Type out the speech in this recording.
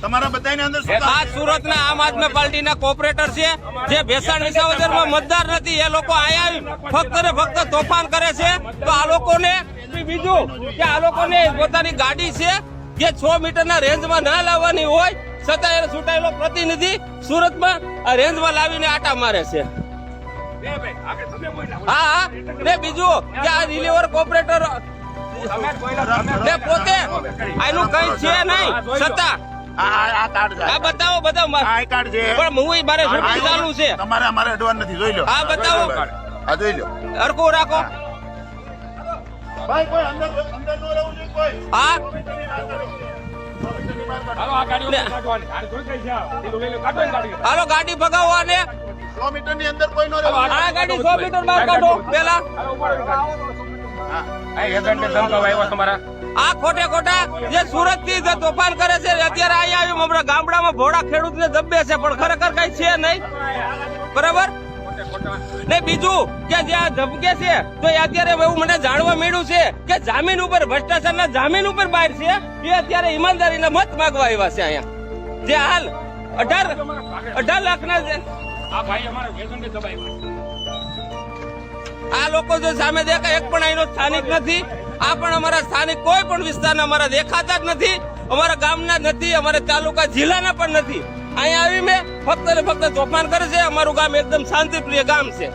તમારા બધાને અંદર આ સુરતના આમ આદમી પાર્ટીના કોર્પોરેટર છે જે ભેસાણ વિસાવદરમાં મતદાર નથી, એ લોકો અહીંયા ફક્ત ને ફક્ત તોફાન કરે છે. તો આ લોકોને બીજું કે આ લોકોને પોતાની ગાડી છે જે 6 મીટરના રેન્જમાં ના લાવવાની હોય છતાં એ ચૂંટાયેલો પ્રતિનિધિ સુરતમાં આ રેન્જમાં લાવીને આટા મારે છે. હા ને બીજું કે આ રિલીવર કોર્પોરેટર પોતે આનું કઈ છે નહીં છતાં આ બતાવો બધા આઈ કાર્ડ છે પણ હું મારે શૂટિંગ ચાલુ છે. તમારે અમારે અડવાન નથી, જોઈ લો. આ બતાવો, આ જોઈ લો. હરખું રાખો. ભાઈ કોઈ અંદર અંદર ન રહેવું જોઈએ કોઈ. હા હાલો ગાડી ભગાવો અને 100 મીટરની અંદર કોઈ ન રહેવું. આ ગાડી 100 મીટર બહાર કાઢો પેલા. આ ખોટે ખોટા જે સુરત થી તોફાન કરે છે અત્યારે અહીંયા આવ્યું હમણાં ગામડામાં ભોળા ખેડૂત ને દબે છે પણ ખરેખર કઈ છે નહીં. બરાબર ને બીજું કે જે આ ધમકે છે તો એ અત્યારે એવું મને જાણવા મળ્યું છે કે જામીન ઉપર ભ્રષ્ટાચારના જામીન ઉપર બહાર છે એ અત્યારે ઈમાનદારીના મત માંગવા આવ્યા છે અહીંયા. જે હાલ 18 લાખના છે આ લોકો જો સામે દેખાય એક પણ અહીંનો સ્થાનિક નથી. આ પણ અમારા સ્થાનિક કોઈ પણ વિસ્તારના અમારા દેખાતા જ નથી, અમારા ગામના નથી, અમારા તાલુકા જિલ્લાના પણ નથી. અહીંયા આવી મેં ફક્ત ને ફક્ત તોફાન કરે છે. અમારું ગામ એકદમ શાંતિપ્રિય ગામ છે.